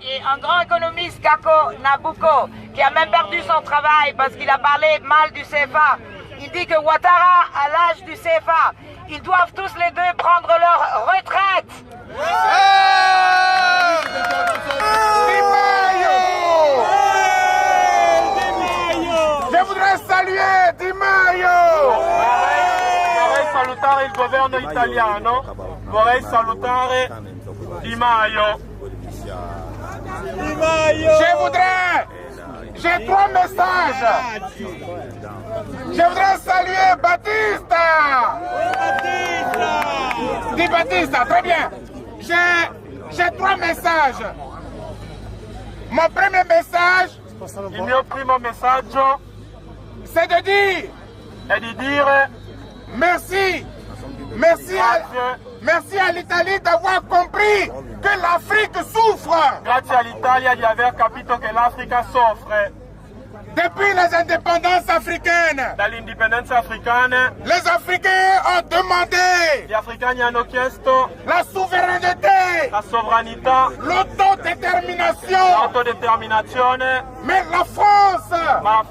Et un grand économiste, Kako Nabuko, qui a même perdu son travail parce qu'il a parlé mal du CFA. Il dit que Ouattara, à l'âge du CFA, ils doivent tous les deux prendre leur retraite. Je voudrais saluer Di Maio. Vorrei salutare il governo italiano. Vorrei salutare Di Maio. J'ai trois messages. Je voudrais saluer Batista. Di Batista, très bien. J'ai trois messages. Mon premier message, Il mio primo messaggio c'est de dire è di dire merci à l'Italie d'avoir compris que l'Afrique souffre. grazie all'Italia di aver capito che l'Africa soffre. Depuis les indépendances africaines, Dall'indipendenza africana les Africains ont demandé gli africani hanno chiesto la souveraineté, la sovranità, l'autodétermination. l'autodeterminazione, Mais la France ma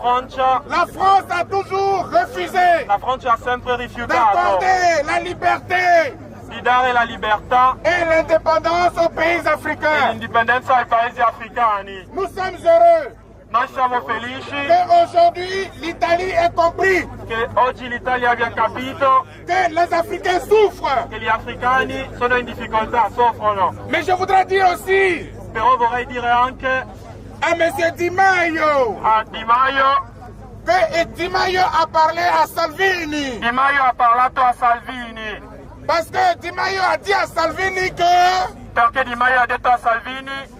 la Francia a toujours refusé ha sempre rifiutato d'accorder la liberté di dare la libertà et l'indépendance aux pays e africains. l'indipendenza ai paesi africani. Nous sommes heureux Noi siamo felici qu'aujourd'hui l'Italie ait compris che oggi l'Italia abbia capito que les Africains souffrent. che gli africani sono in difficoltà, soffrono. Mais je voudrais dire aussi Però vorrei dire anche à M. Di Maio a Di Maio. que Di Maio a parlé à Salvini. Di Maio ha parlato a Salvini, Parce que Di Maio a dit à Salvini que perché Di Maio ha detto a Salvini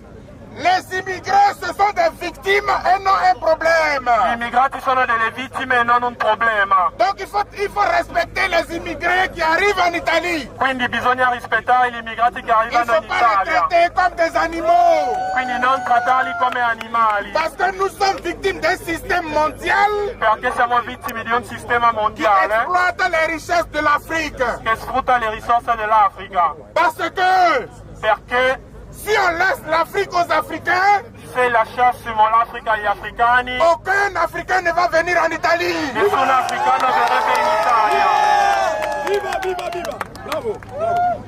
les immigrés ce sont des victimes et non un problème. gli immigrati sono delle vittime e non un problema. Donc il faut respecter les immigrés qui arrivent en Italie. Quindi bisogna rispettare gli immigrati che Il ne arrivano faut in pas les Italia. traiter comme des animaux. Quindi non trattarli come animali, Parce que nous sommes victimes d'un système mondial perché siamo vittime di un sistema qui mondiale exploite les richesses de l'Afrique. che sfrutta le risorse dell'Africa. Parce que Perché si on laisse l'Afrique aux Africains, se lasciassimo l'Africa agli africani, aucun Africain ne va venir en Italie. nessun africano verrebbe in Italia. Viva! Bravo!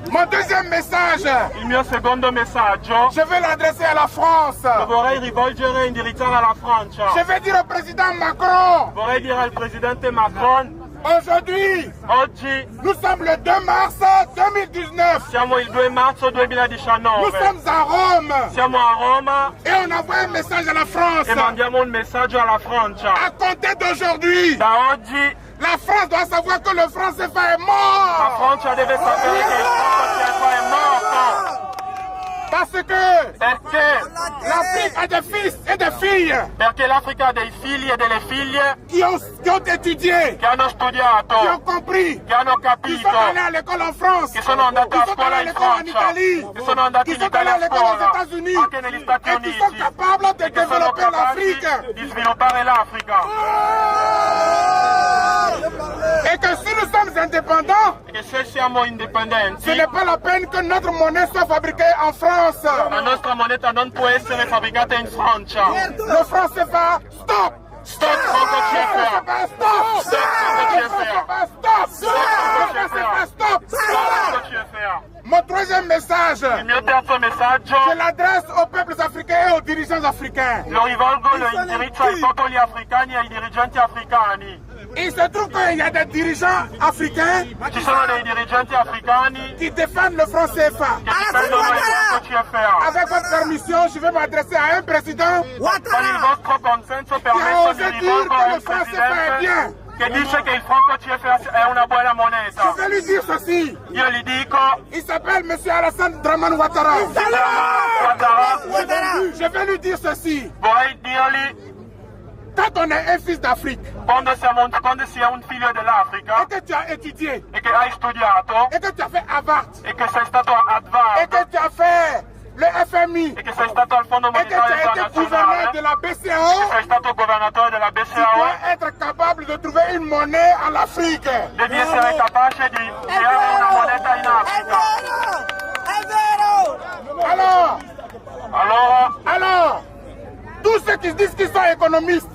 Mon deuxième message, Il mio secondo messaggio je vais l'adresser à la France. lo vorrei rivolgere e indirizzare alla Francia. Je vais dire au président Macron, Vorrei dire al presidente Macron, aujourd'hui, oggi nous sommes le 2 mars 2019. siamo il 2 marzo Nous 2019, sommes à Rome siamo a Roma et on envoie un message à la France. e mandiamo un messaggio alla Francia. À compter d'aujourd'hui, Da oggi la France doit savoir que le franc CFA est la mort. Francia deve sapere che il Franco CFA è morto, Parce que perché l'Afrique a des fils et des filles l'Africa ha dei figli e delle figlie qui ont étudié, che hanno qui studiato, ont compris, che hanno qui sont capito, allés à l'école en France, che sono andati qui a sont scuola allés à in l'école en Francia, Italie, che sono andati qui in sont allés Italia à a l'école aux scuola, États-Unis anche negli Stati et qui sont Uniti, capables de e che sono développer l'Afrique. capaci di sviluppare l'Africa. Et que si nous sommes indépendants, E che se siamo indipendenti, ce n'est pas la peine que notre monnaie soit fabriquée en France. la nostra moneta non può essere fabbricata in Francia. Le franc CFA, stop! Stop Franco CFA! Stop! Stop Franco CFA! Stop! Stop! Stop Franco CFA! Mon troisième message, Il mio terzo messaggio je l'adresse aux peuples africains et aux dirigeants africains. lo indirizzo ai popoli africani e ai dirigenti africani. Il se trouve qu'il y a des dirigeants africains Ci sono dei dirigenti africani qui défendent le franc CFA. che difendono il Franco CFA. Avec votre permission, je vais m'adresser à un président Con il vostro consenso qui a permesso osé mi dire rivolgo a que un le franc CFA est presidente bien. che dice che il Franco CFA è una buona moneta. Je vais lui dire ceci. Io gli dico, Il s'appelle M. Alassane Draman Ouattara. Ouattara, Je vais lui dire ceci. vorrei dirgli, Quand on est un fils d'Afrique quando si è un figlio et dell'Africa que tu as étudié e che hai studiato et que tu as fait Harvard e che sei stato a et Harvard que tu as fait le FMI e che sei stato al Fondo et que tu Monetario as été gouverneur Internazionale de la e BCAO, sei stato governatore della tu BCAO, dois être capable de trouver une monnaie en Afrique. devi essere capace di creare una moneta in Africa. Alors, Allora qui disent qu'ils sont économistes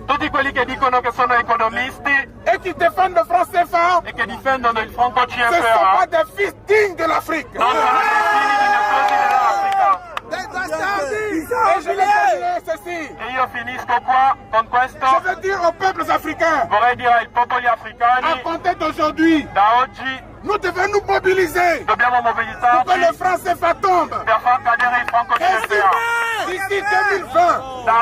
Tutti quelli che dicono che sono economisti et qui défendent le franc CFA, e che difendono il franco ce ne sont CFA pas des fils dignes de l'Afrique. non sono dei figli di mafiosi dell'Africa. Et je vais dire ceci. E io finisco qua con questo. Je veux dire aux peuples africains, Vorrei dire ai popoli à africani, compter d'aujourd'hui, da oggi nous devons nous mobiliser dobbiamo pour que le mobilizzarci franc CFA tombe. per far cadere il franco Et CFA. d'ici 2020, Da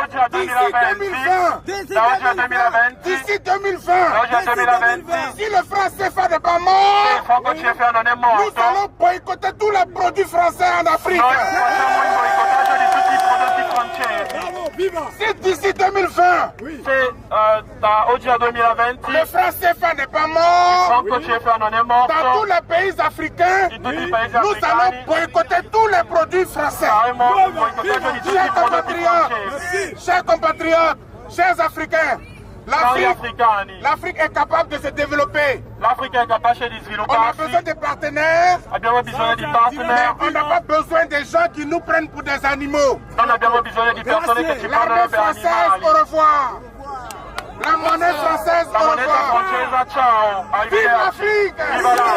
oggi a d'ici 2020, 2020, da oggi a 2020, d'ici da 2020, oggi a 2020, si le franc CFA n'est pas se il mort, franco CFA non è nous morto, allons boycotter tous les produits français en Afrique. noi facciamo il boicottaggio di tutti i prodotti francesi. Si d'ici 2020, Se da oggi a 2020 le il franc CFA n'est pas mort, franco CFA non è dans tous morto, les pays africains, in tutti i paesi nous allons africani boycotter tous les produits français. faremo il boicottaggio di tutti i Chers prodotti compatriotes, francesi. chers compatriotes, chers Africains, Cari africani, l'Afrique est capable de se développer. l'Africa è capace di On a svilupparsi, besoin de partenaires, abbiamo bisogno di mais partner, on n'a pas besoin des gens qui nous prennent pour des animaux. non abbiamo bisogno di persone che ci prendono L'armée per française, animali. au revoir. La monnaie française, La au moneta revoir. francese, ciao, Vive arrivederci, l'Afrique! viva l'Africa!